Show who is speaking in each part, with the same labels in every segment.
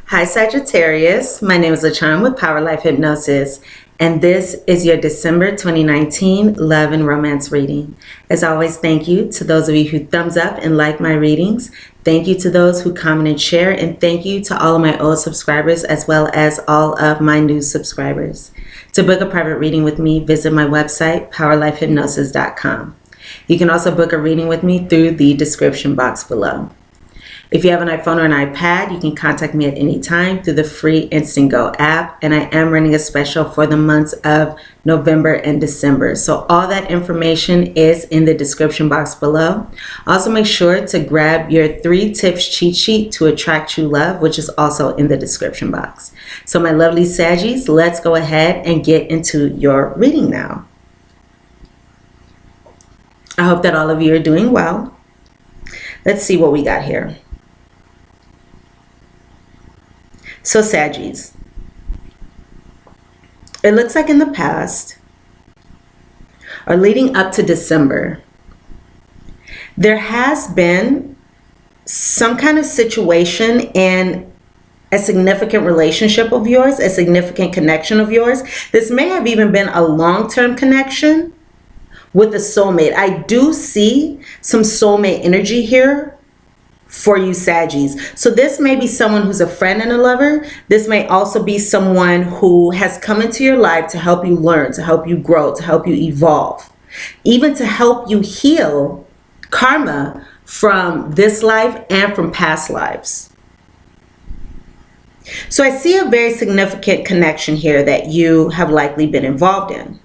Speaker 1: Hi Sagittarius, my name is LaCharm with Power Life Hypnosis, and this is your December 2019 Love and Romance reading. As always, thank you to those of you who thumbs up and like my readings. Thank you to those who comment and share, and thank you to all of my old subscribers as well as all of my new subscribers. To book a private reading with me, visit my website, powerlifehypnosis.com. You can also book a reading with me through the description box below. If you have an iPhone or an iPad, you can contact me at any time through the free Instant Go app. And I am running a special for the months of November and December. So all that information is in the description box below. Also make sure to grab your 3 tips cheat sheet to attract true love, which is also in the description box. So my lovely Saggies, let's go ahead and get into your reading now. I hope that all of you are doing well. Let's see what we got here. So Saggies, it looks like in the past, or leading up to December, there has been some kind of situation in a significant relationship of yours, a significant connection of yours. This may have even been a long-term connection with a soulmate. I do see some soulmate energy here for you Saggies. So this may be someone who's a friend and a lover. This may also be someone who has come into your life to help you learn, to help you grow, to help you evolve, even to help you heal karma from this life and from past lives. So I see a very significant connection here that you have likely been involved in.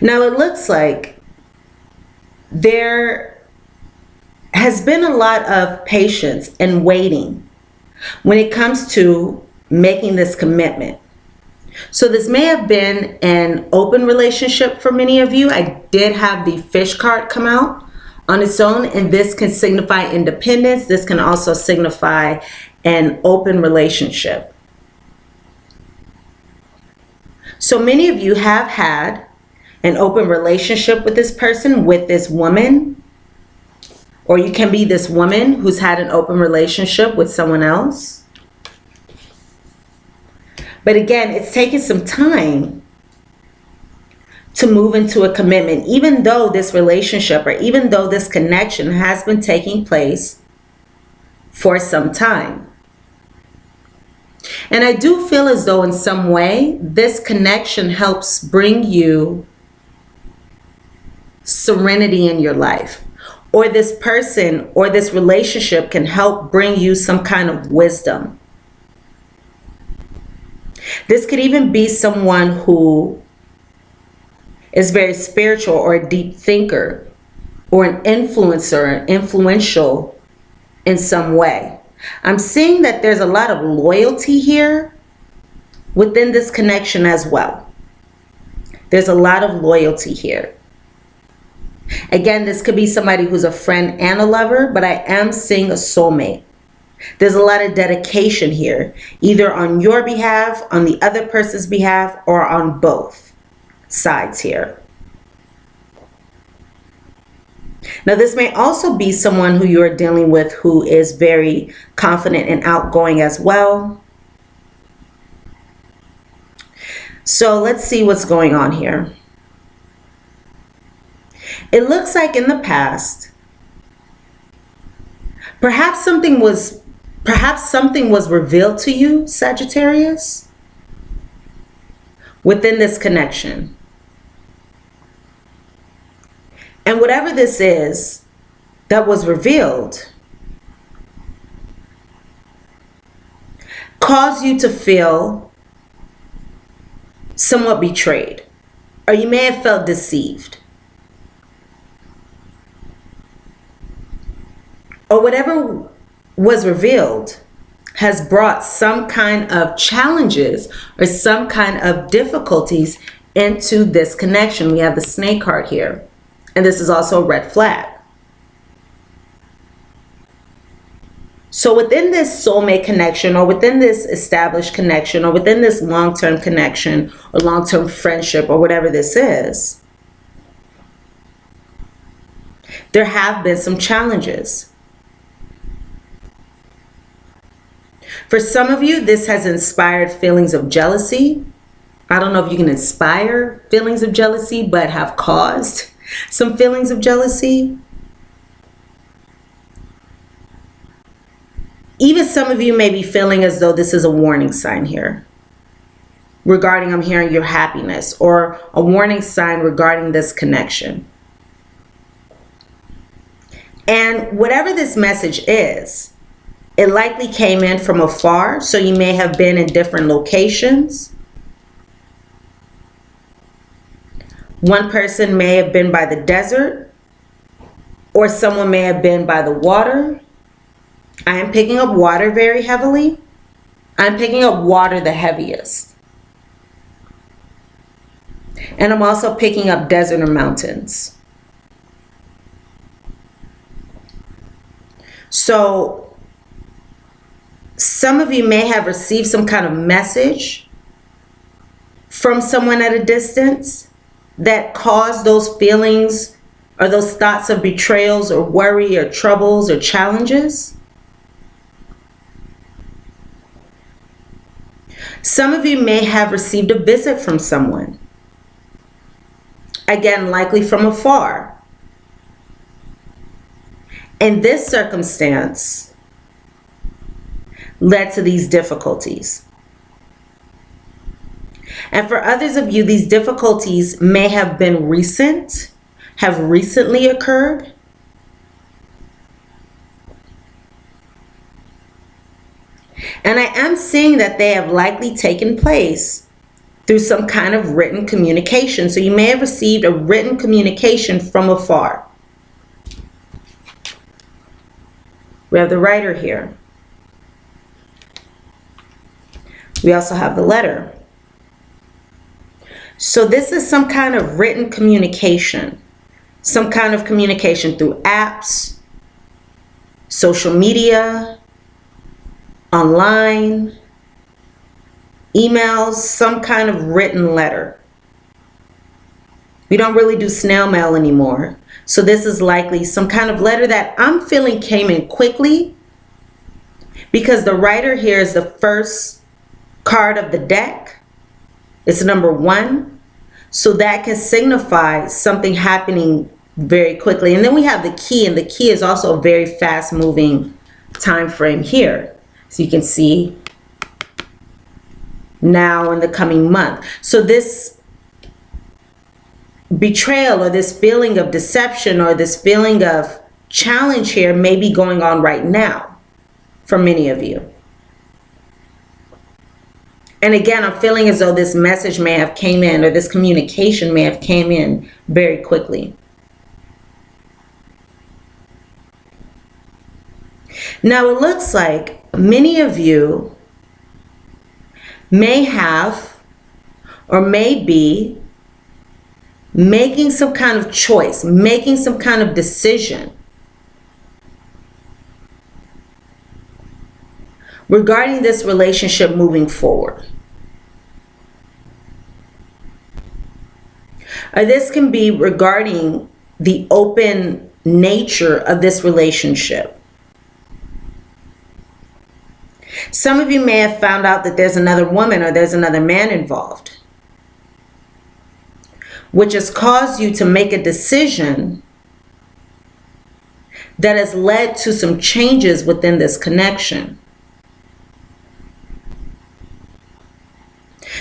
Speaker 1: Now it looks like there has been a lot of patience and waiting when it comes to making this commitment. So this may have been an open relationship for many of you. I did have the fish card come out on its own, and this can signify independence. This can also signify an open relationship. So many of you have had an open relationship with this person, with this woman. Or you can be this woman who's had an open relationship with someone else. But again, it's taken some time to move into a commitment, even though this relationship or even though this connection has been taking place for some time. And I do feel as though in some way, this connection helps bring you serenity in your life. Or this person or this relationship can help bring you some kind of wisdom. This could even be someone who is very spiritual or a deep thinker or an influencer, an influential in some way. I'm seeing that there's a lot of loyalty here within this connection as well. There's a lot of loyalty here. Again, this could be somebody who's a friend and a lover, but I am seeing a soulmate. There's a lot of dedication here, either on your behalf, on the other person's behalf, or on both sides here. Now, this may also be someone who you are dealing with who is very confident and outgoing as well. So let's see what's going on here. It looks like in the past, perhaps something was revealed to you, Sagittarius, within this connection. And whatever this is that was revealed caused you to feel somewhat betrayed, or you may have felt deceived. Or whatever was revealed has brought some kind of challenges or some kind of difficulties into this connection. We have the snake card here, and this is also a red flag. So within this soulmate connection, or within this established connection, or within this long-term connection or long-term friendship, or whatever this is, there have been some challenges. For some of you, this has inspired feelings of jealousy. I don't know if you can inspire feelings of jealousy, but have caused some feelings of jealousy. Even some of you may be feeling as though this is a warning sign here regarding, I'm hearing, your happiness, or a warning sign regarding this connection. And whatever this message is, it likely came in from afar, so you may have been in different locations. One person may have been by the desert, or someone may have been by the water. I am picking up water very heavily. I'm picking up water the heaviest. And I'm also picking up desert or mountains. So some of you may have received some kind of message from someone at a distance that caused those feelings or those thoughts of betrayals or worry or troubles or challenges. Some of you may have received a visit from someone. Again, likely from afar. And this circumstance led to these difficulties. And for others of you, these difficulties may have been recent, have recently occurred. And I am seeing that they have likely taken place through some kind of written communication. So you may have received a written communication from afar. We have the writer here. We also have the letter. So this is some kind of written communication, some kind of communication through apps, social media, online, emails, some kind of written letter. We don't really do snail mail anymore. So this is likely some kind of letter that I'm feeling came in quickly, because the writer here is the first card of the deck. It's number 1. So that can signify something happening very quickly. And then we have the key, and the key is also a very fast moving time frame here. So you can see now in the coming month. So this betrayal or this feeling of deception or this feeling of challenge here may be going on right now for many of you. And again, I'm feeling as though this message may have came in, or this communication may have came in very quickly. Now it looks like many of you may have or may be making some kind of choice, making some kind of decision regarding this relationship moving forward. Or this can be regarding the open nature of this relationship. Some of you may have found out that there's another woman or there's another man involved, which has caused you to make a decision that has led to some changes within this connection.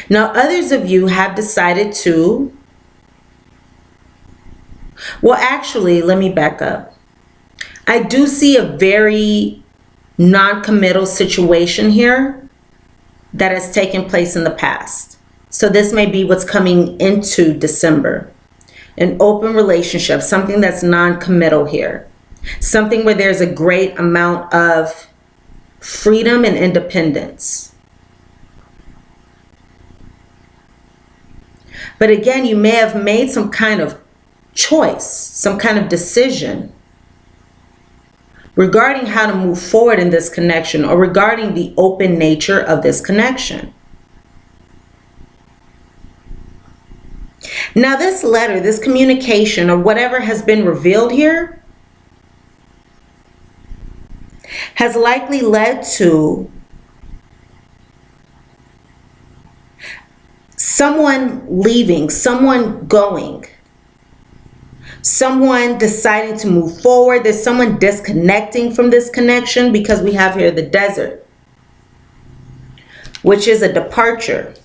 Speaker 1: Now, others of you have decided to, well, actually, let me back up. I do see a very non-committal situation here that has taken place in the past. So this may be what's coming into December. An open relationship, something that's non-committal here. Something where there's a great amount of freedom and independence. But again, you may have made some kind of choice, some kind of decision regarding how to move forward in this connection, or regarding the open nature of this connection. Now this letter, this communication, or whatever has been revealed here, has likely led to someone leaving, someone going, someone deciding to move forward. There's someone disconnecting from this connection, because we have here the desert, which is a departure.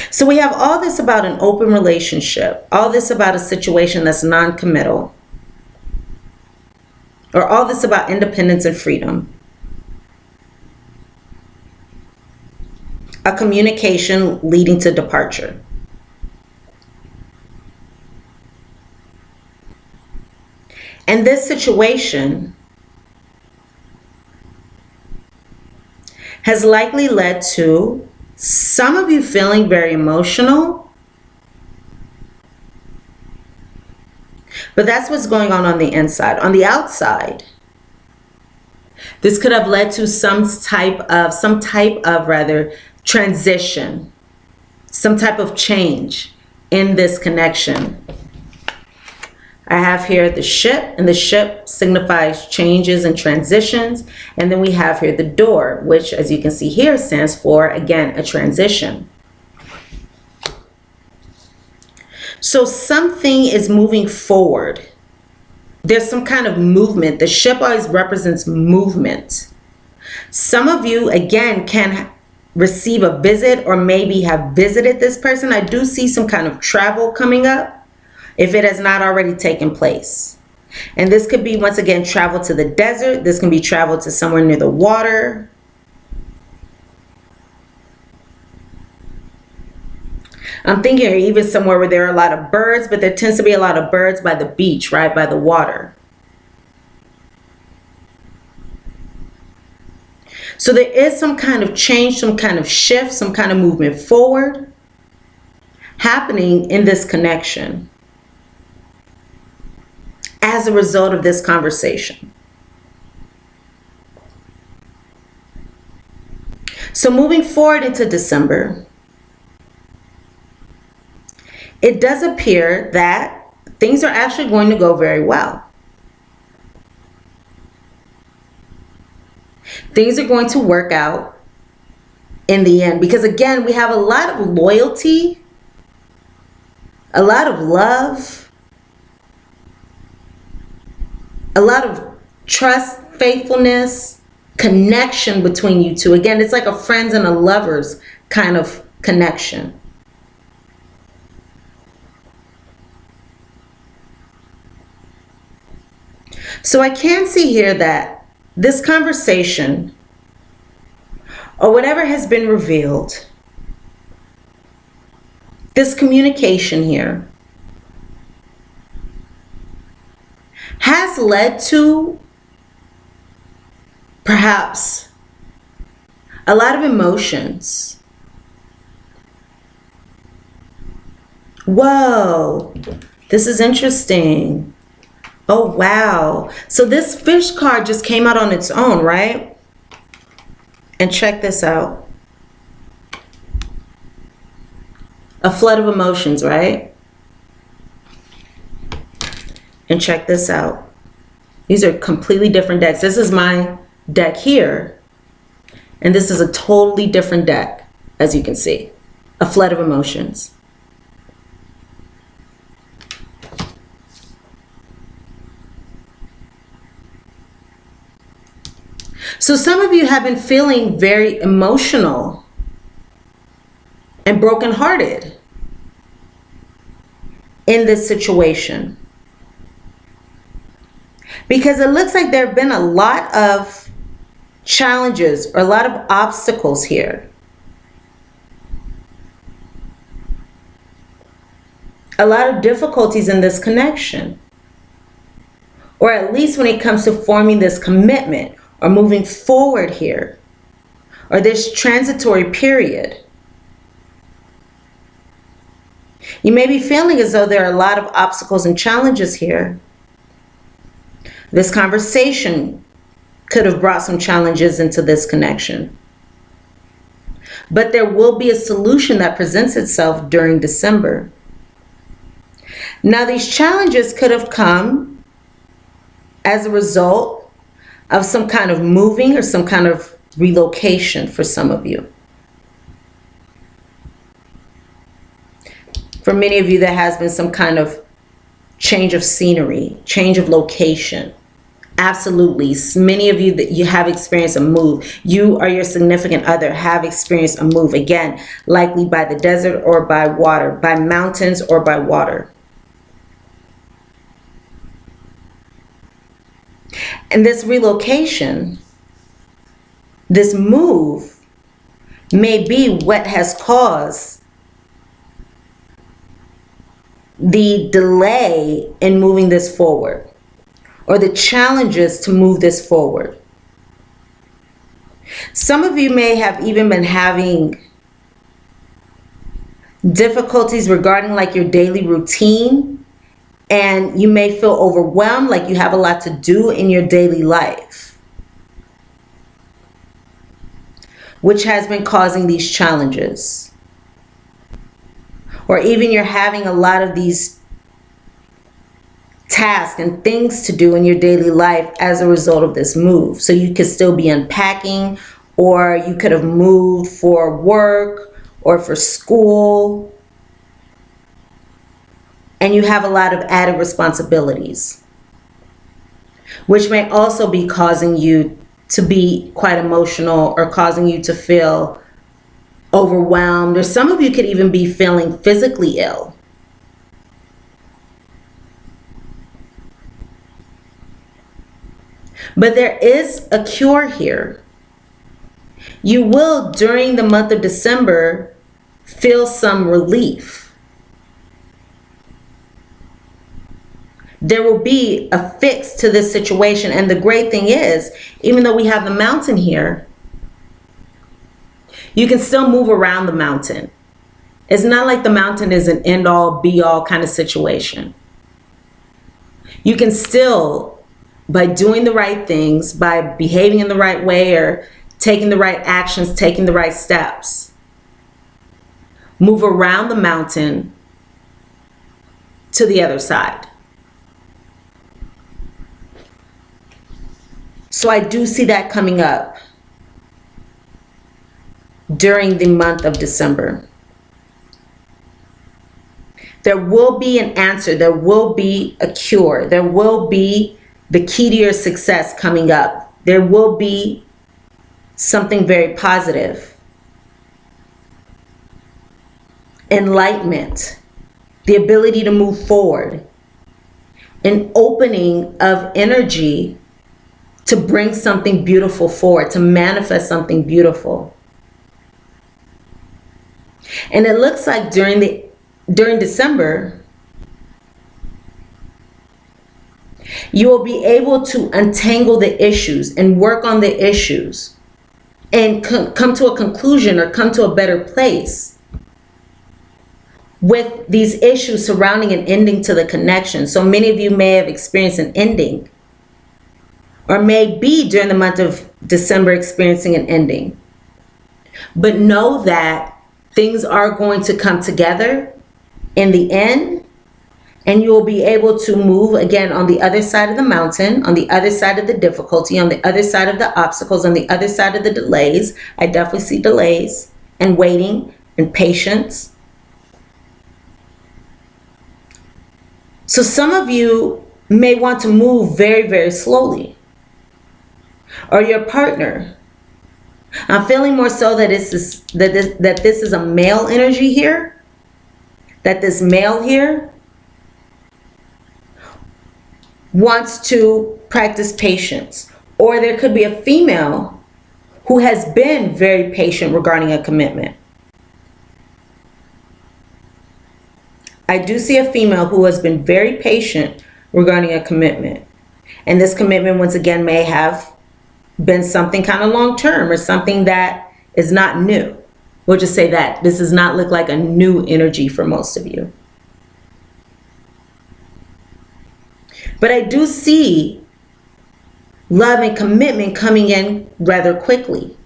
Speaker 1: So we have all this about an open relationship, all this about a situation that's non-committal, or all this about independence and freedom. A communication leading to departure. And this situation has likely led to some of you feeling very emotional, but that's what's going on the inside. On the outside, this could have led to some type of transition, some type of change in this connection. I have here the ship, and the ship signifies changes and transitions. And then we have here the door, which, as you can see here, stands for, again, a transition. So something is moving forward. There's some kind of movement. The ship always represents movement. Some of you, again, can receive a visit or maybe have visited this person. I do see some kind of travel coming up, if it has not already taken place. And this could be, once again, travel to the desert. This can be travel to somewhere near the water. I'm thinking even somewhere where there are a lot of birds, but there tends to be a lot of birds by the beach, right, by the water. So there is some kind of change, some kind of shift, some kind of movement forward happening in this connection as a result of this conversation. So moving forward into December, it does appear that things are actually going to go very well. Things are going to work out in the end, because again, we have a lot of loyalty, a lot of love, a lot of trust, faithfulness, connection between you two. Again, it's like a friends and a lovers kind of connection. So I can see here that this conversation, or whatever has been revealed, this communication here, has led to perhaps a lot of emotions. Whoa, this is interesting. Oh, wow. So this fish card just came out on its own, right? And check this out. A flood of emotions, right? And check this out. These are completely different decks. This is my deck here, and this is a totally different deck, as you can see. A flood of emotions. So some of you have been feeling very emotional and brokenhearted in this situation, because it looks like there have been a lot of challenges or a lot of obstacles here. A lot of difficulties in this connection, or at least when it comes to forming this commitment or moving forward here, or this transitory period. You may be feeling as though there are a lot of obstacles and challenges here. This conversation could have brought some challenges into this connection. But there will be a solution that presents itself during December. Now, these challenges could have come as a result of some kind of moving or some kind of relocation for some of you. For many of you, there has been some kind of change of scenery, change of location. Absolutely. Many of you that you have experienced a move. You or your significant other have experienced a move. Again, likely by the desert or by water, by mountains or by water. And this relocation, this move, may be what has caused the delay in moving this forward, or the challenges to move this forward. Some of you may have even been having difficulties regarding like your daily routine, and you may feel overwhelmed, like you have a lot to do in your daily life, which has been causing these challenges. Or even you're having a lot of these tasks and things to do in your daily life as a result of this move. So you could still be unpacking, or you could have moved for work or for school, and you have a lot of added responsibilities, which may also be causing you to be quite emotional or causing you to feel overwhelmed, or some of you could even be feeling physically ill. But there is a cure here. You will, during the month of December, feel some relief. There will be a fix to this situation. And the great thing is, even though we have the mountain here, you can still move around the mountain. It's not like the mountain is an end-all, be-all kind of situation. You can still, by doing the right things, by behaving in the right way, or taking the right actions, taking the right steps, move around the mountain to the other side. So I do see that coming up during the month of December. There will be an answer. There will be a cure. There will be the key to your success coming up. There will be something very positive. Enlightenment, the ability to move forward, an opening of energy to bring something beautiful forward, to manifest something beautiful. And it looks like during December, you will be able to untangle the issues and work on the issues and come to a conclusion, or come to a better place with these issues surrounding an ending to the connection. So many of you may have experienced an ending, or may be during the month of December experiencing an ending. But know that things are going to come together in the end, and you will be able to move again on the other side of the mountain, on the other side of the difficulty, on the other side of the obstacles, on the other side of the delays. I definitely see delays and waiting and patience. So some of you may want to move very, very slowly. Or your partner. I'm feeling more so that this is a male energy here. That this male here wants to practice patience. Or there could be a female who has been very patient regarding a commitment. I do see a female who has been very patient regarding a commitment. And this commitment, once again, may have been something kind of long-term, or something that is not new. We'll just say that this does not look like a new energy for most of you. But I do see love and commitment coming in rather quickly,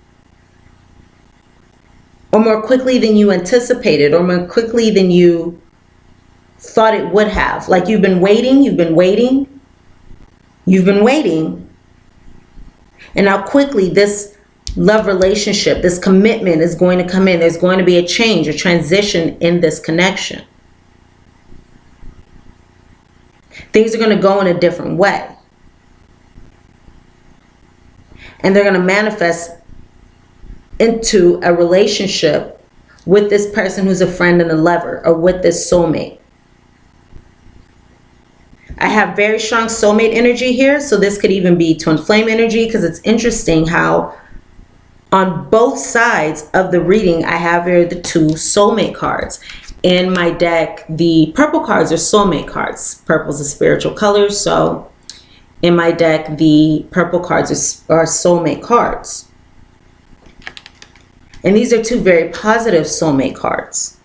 Speaker 1: or more quickly than you anticipated, or more quickly than you thought it would have. Like you've been waiting, and now quickly this love relationship, this commitment is going to come in. There's going to be a change, a transition in this connection. Things are going to go in a different way. And they're going to manifest into a relationship with this person who's a friend and a lover, or with this soulmate. I have very strong soulmate energy here, so this could even be twin flame energy, because it's interesting how on both sides of the reading I have here the two soulmate cards. In my deck, the purple cards are soulmate cards. Purple is a spiritual color, so in my deck, the purple cards are soulmate cards. And these are two very positive soulmate cards.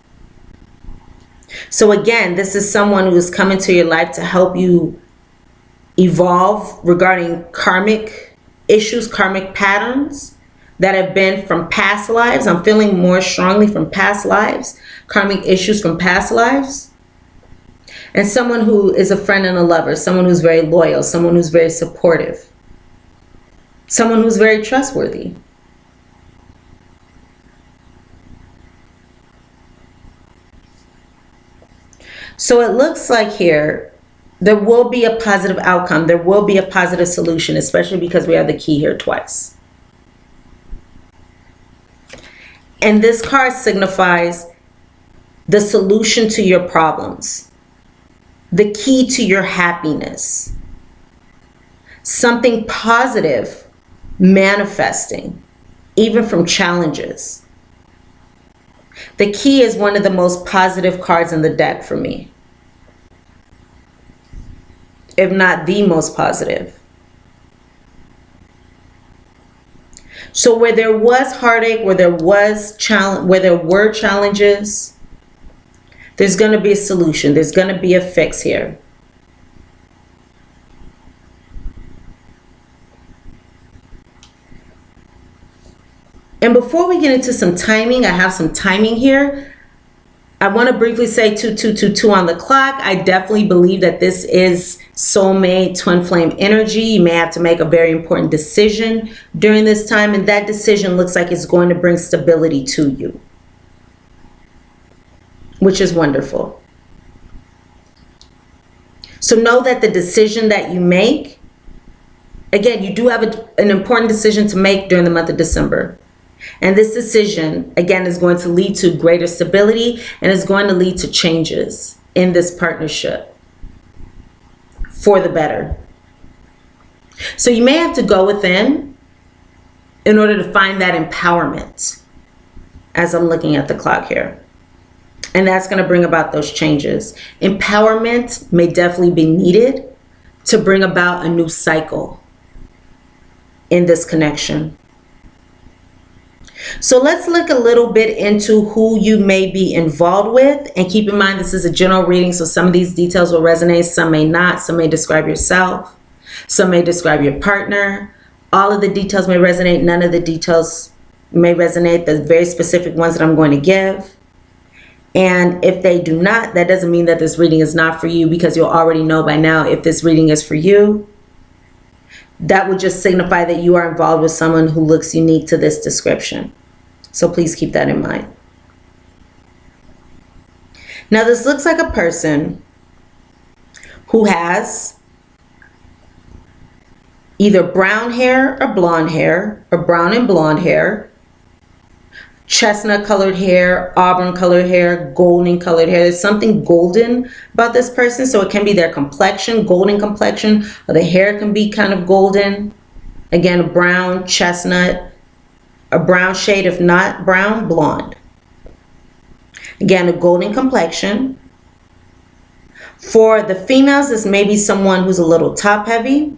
Speaker 1: So again, this is someone who is coming to your life to help you evolve regarding karmic issues, karmic patterns that have been from past lives. I'm feeling more strongly from past lives, karmic issues from past lives. And someone who is a friend and a lover, someone who's very loyal, someone who's very supportive, someone who's very trustworthy. So it looks like here, there will be a positive outcome. There will be a positive solution, especially because we have the key here twice. And this card signifies the solution to your problems, the key to your happiness, something positive manifesting, even from challenges. The key is one of the most positive cards in the deck for me, if not the most positive. So where there was heartache, where there were challenges, there's going to be a solution. There's going to be a fix here. And before we get into some timing, I have some timing here. I want to briefly say 2222 on the clock. I definitely believe that this is soulmate twin flame energy. You may have to make a very important decision during this time, and that decision looks like it's going to bring stability to you, which is wonderful. So know that the decision that you make, again, you do have an important decision to make during the month of December. And this decision, again, is going to lead to greater stability and is going to lead to changes in this partnership for the better. So you may have to go within in order to find that empowerment, as I'm looking at the clock here. And that's going to bring about those changes. Empowerment may definitely be needed to bring about a new cycle in this connection. So let's look a little bit into who you may be involved with. And keep in mind, this is a general reading, so some of these details will resonate, some may not. Some may describe yourself, some may describe your partner. All of the details may resonate, none of the details may resonate, the very specific ones that I'm going to give. And if they do not, that doesn't mean that this reading is not for you, because you'll already know by now if this reading is for you. That would just signify that you are involved with someone who looks unique to this description. So please keep that in mind. Now this looks like a person who has either brown hair or blonde hair, or brown and blonde hair, chestnut colored hair, auburn colored hair, golden colored hair. There's something golden about this person, so it can be their complexion, golden complexion, or the hair can be kind of golden. Again, a brown, chestnut, a brown shade, if not brown, blonde. Again, a golden complexion. For the females, this may be someone who's a little top heavy.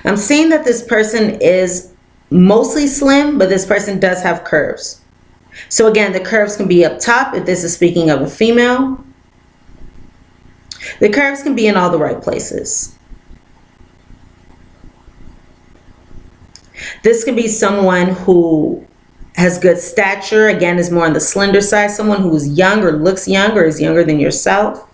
Speaker 1: I'm seeing that this person is mostly slim, but this person does have curves. So again, the curves can be up top if this is speaking of a female. The curves can be in all the right places. This can be someone who has good stature, again, is more on the slender side, someone who is young or looks young or is younger than yourself.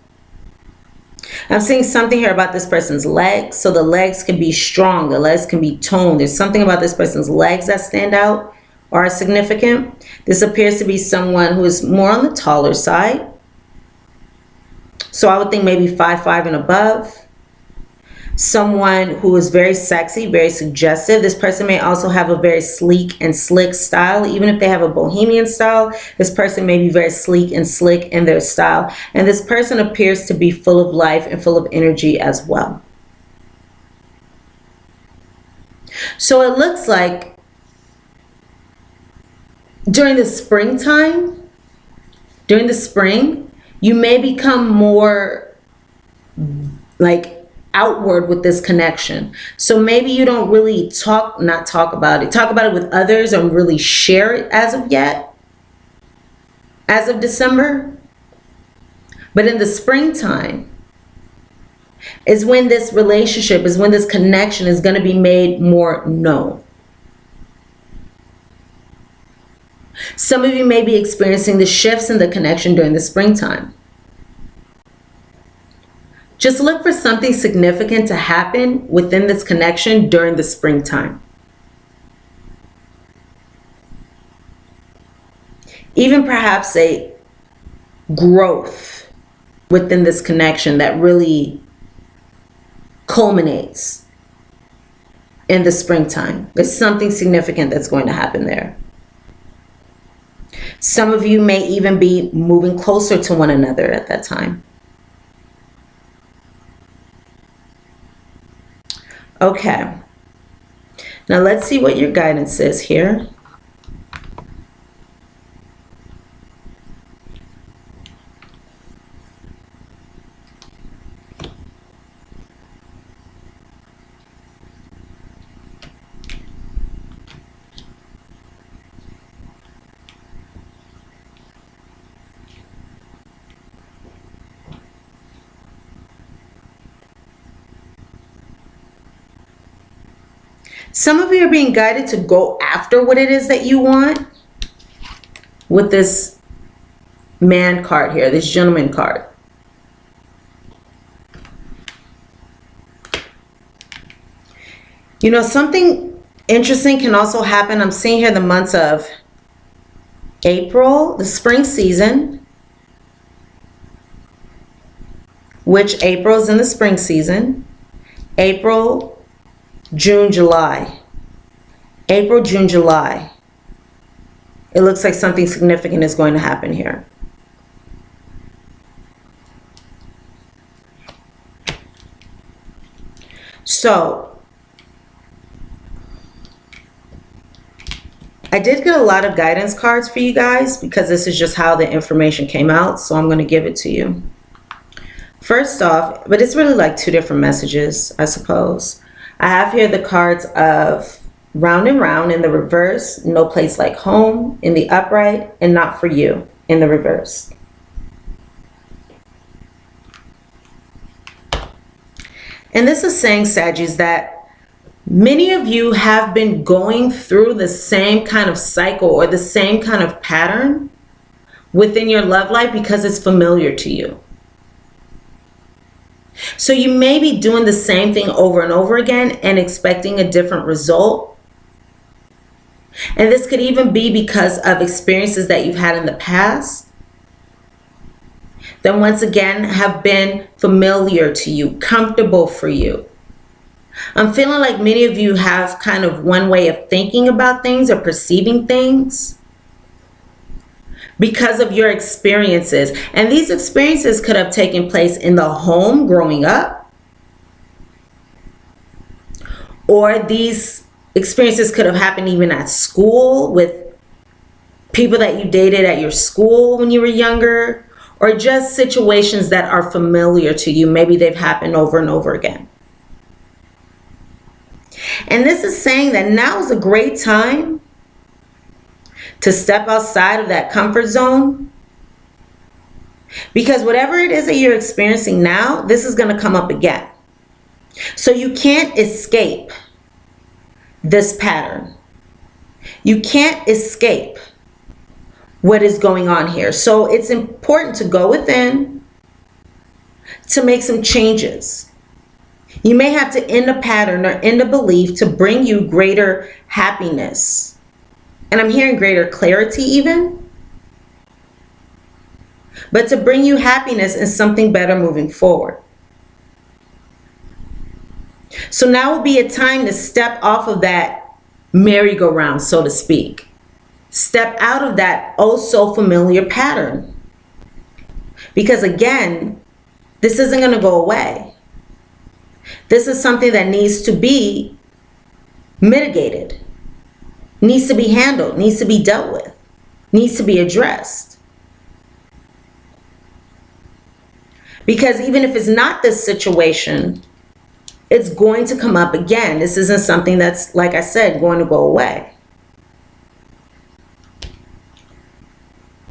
Speaker 1: I'm seeing something here about this person's legs. So the legs can be strong. The legs can be toned. There's something about this person's legs that stand out or are significant. This appears to be someone who is more on the taller side. So I would think maybe 5'5" and above. Someone who is very sexy, very suggestive. This person may also have a very sleek and slick style. Even if they have a bohemian style, this person may be very sleek and slick in their style. And this person appears to be full of life and full of energy as well. So it looks like during the springtime, during the spring, you may become more like outward with this connection. So maybe you don't really talk about it with others and really share it as of yet, as of December. But in the springtime is when this relationship, is when this connection is going to be made more known. Some of you may be experiencing the shifts in the connection during the springtime. Just look for something significant to happen within this connection during the springtime. Even perhaps a growth within this connection that really culminates in the springtime. There's something significant that's going to happen there. Some of you may even be moving closer to one another at that time. Okay, now let's see what your guidance is here. Some of you are being guided to go after what it is that you want with this man card here, this gentleman card. You know, something interesting can also happen. I'm seeing here the months of April, the spring season, which April is in the spring season. April, June, July. April, June, July. It looks like something significant is going to happen here. So, I did get a lot of guidance cards for you guys because this is just how the information came out. So I'm going to give it to you. First off, but it's really like two different messages, I suppose. I have here the cards of round and round in the reverse, no place like home in the upright, and not for you in the reverse. And this is saying, Saggies, that many of you have been going through the same kind of cycle or the same kind of pattern within your love life because it's familiar to you. So you may be doing the same thing over and over again and expecting a different result. And this could even be because of experiences that you've had in the past that once again have been familiar to you, comfortable for you. I'm feeling like many of you have kind of one way of thinking about things or perceiving things because of your experiences. And these experiences could have taken place in the home growing up, or these experiences could have happened even at school with people that you dated at your school when you were younger, or just situations that are familiar to you. Maybe they've happened over and over again. And this is saying that now is a great time to step outside of that comfort zone, because whatever it is that you're experiencing now, this is going to come up again. So you can't escape this pattern. You can't escape what is going on here. So it's important to go within, to make some changes. You may have to end a pattern or end a belief to bring you greater happiness. And I'm hearing greater clarity even. But to bring you happiness and something better moving forward. So now will be a time to step off of that merry-go-round, so to speak. Step out of that oh so familiar pattern. Because again, this isn't going to go away. This is something that needs to be mitigated, needs to be handled, needs to be dealt with, needs to be addressed. Because even if it's not this situation, it's going to come up again. This isn't something that's, like I said, going to go away.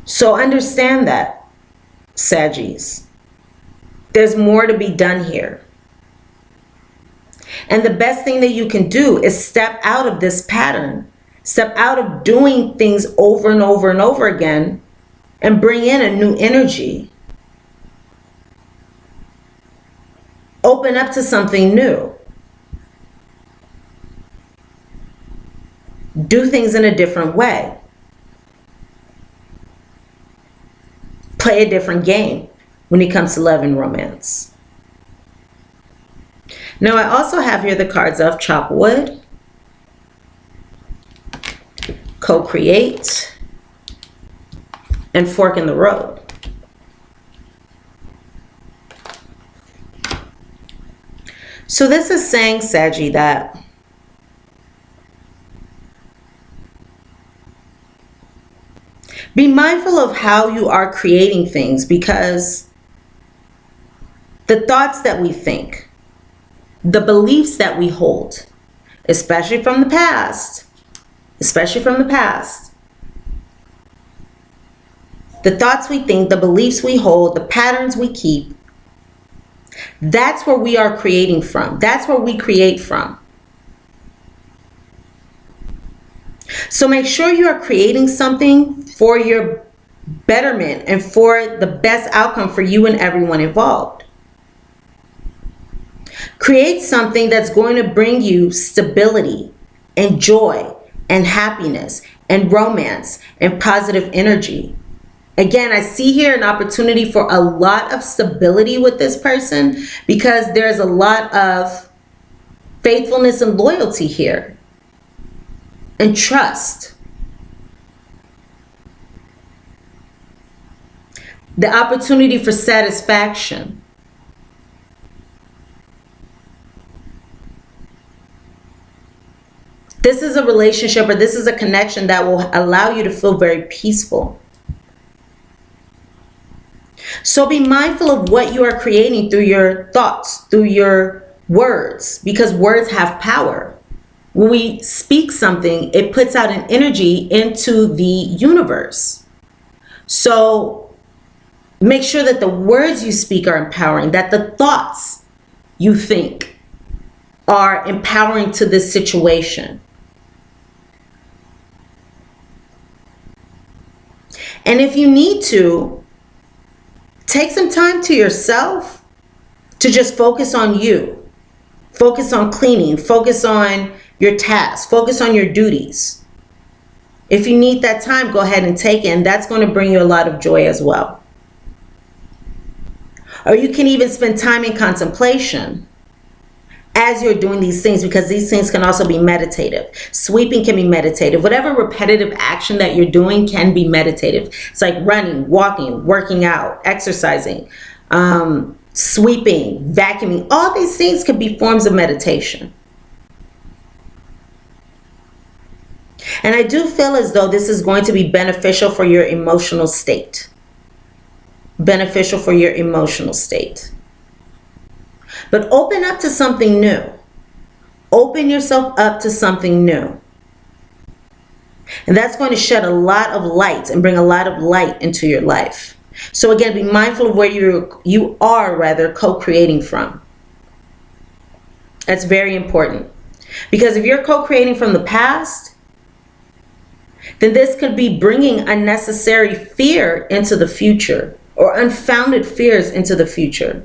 Speaker 1: So understand that, Saggies. There's more to be done here. And the best thing that you can do is step out of this pattern. Step out of doing things over and over and over again and bring in a new energy. Open up to something new. Do things in a different way. Play a different game when it comes to love and romance. Now, I also have here the cards of chop wood, co-create, and fork in the road. So this is saying, Saggy, that be mindful of how you are creating things, because the thoughts that we think, the beliefs that we hold, especially from the past, the thoughts we think, the beliefs we hold, the patterns we keep, that's where we are creating from. That's where we create from. So make sure you are creating something for your betterment and for the best outcome for you and everyone involved. Create something that's going to bring you stability and joy and happiness and romance and positive energy. Again, I see here an opportunity for a lot of stability with this person, because there's a lot of faithfulness and loyalty here and trust. The opportunity for satisfaction. This is a relationship, or this is a connection that will allow you to feel very peaceful. So be mindful of what you are creating through your thoughts, through your words, because words have power. When we speak something, it puts out an energy into the universe. So make sure that the words you speak are empowering, that the thoughts you think are empowering to this situation. And if you need to, take some time to yourself to just focus on you. Focus on cleaning. Focus on your tasks. Focus on your duties. If you need that time, go ahead and take it, and that's going to bring you a lot of joy as well. Or you can even spend time in contemplation as you're doing these things, because these things can also be meditative. Sweeping can be meditative. Whatever repetitive action that you're doing can be meditative. It's like running, walking, working out, exercising, sweeping, vacuuming. All these things could be forms of meditation. And I do feel as though this is going to be beneficial for your emotional state. Beneficial for your emotional state. But open up to something new. Open yourself up to something new. And that's going to shed a lot of light and bring a lot of light into your life. So again, be mindful of where you are co-creating from. That's very important. Because if you're co-creating from the past, then this could be bringing unnecessary fear into the future, or unfounded fears into the future.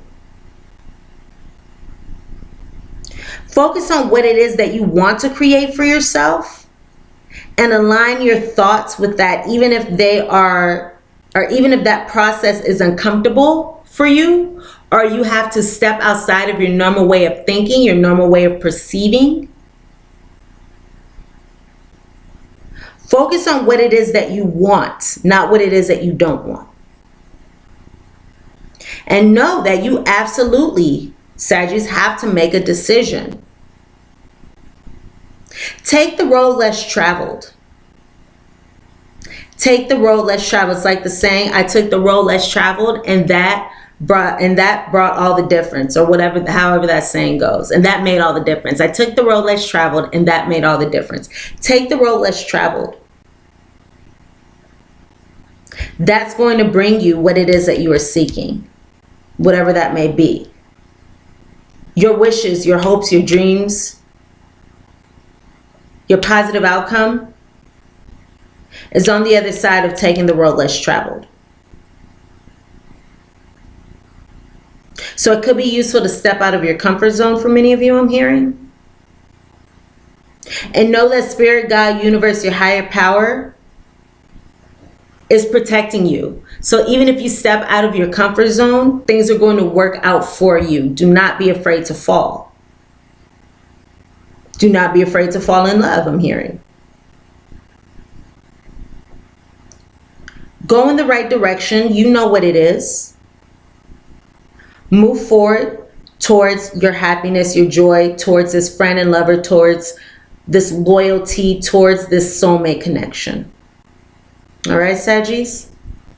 Speaker 1: Focus on what it is that you want to create for yourself and align your thoughts with that, even if they are, or even if that process is uncomfortable for you, or you have to step outside of your normal way of thinking, your normal way of perceiving. Focus on what it is that you want, not what it is that you don't want. And know that you absolutely, Sagittarius, have to make a decision. Take the road less traveled. Take the road less traveled. It's like the saying, I took the road less traveled, and that brought all the difference, or whatever, however that saying goes. And that made all the difference. I took the road less traveled, and that made all the difference. Take the road less traveled. That's going to bring you what it is that you are seeking, whatever that may be. Your wishes, your hopes, your dreams, your positive outcome is on the other side of taking the road less traveled. So it could be useful to step out of your comfort zone for many of you, I'm hearing. And know that Spirit, God, Universe, your higher power is protecting you. So even if you step out of your comfort zone, things are going to work out for you. Do not be afraid to fall. Do not be afraid to fall in love, I'm hearing. Go in the right direction. You know what it is. Move forward towards your happiness, your joy, towards this friend and lover, towards this loyalty, towards this soulmate connection. All right, Saggies,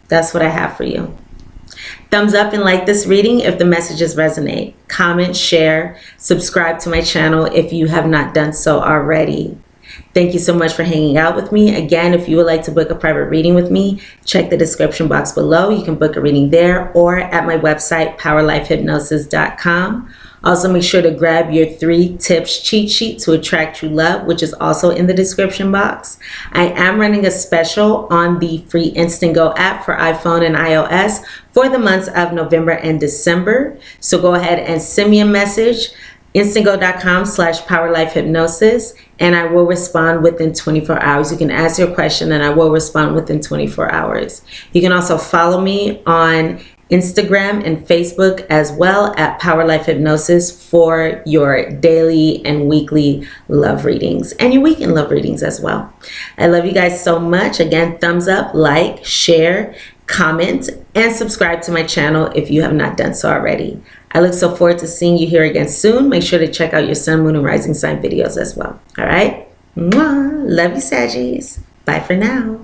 Speaker 1: that's what I have for you. Thumbs up and like this reading if the messages resonate. Comment, share, subscribe to my channel if you have not done so already. Thank you so much for hanging out with me. Again, if you would like to book a private reading with me, check the description box below. You can book a reading there or at my website, powerlifehypnosis.com. Also, make sure to grab your 3 tips cheat sheet to attract true love, which is also in the description box. I am running a special on the free Instant Go app for iPhone and iOS for the months of November and December. So go ahead and send me a message, instantgo.com/powerlifehypnosis, and I will respond within 24 hours. You can ask your question and I will respond within 24 hours. You can also follow me on Instagram and Facebook as well at Power Life Hypnosis for your daily and weekly love readings and your weekend love readings as well. I love you guys so much. Again, thumbs up, like, share, comment, and subscribe to my channel if you have not done so already. I look so forward to seeing you here again soon. Make sure to check out your sun, moon, and rising sign videos as well. All right? Mwah. Love you, Saggies. Bye for now.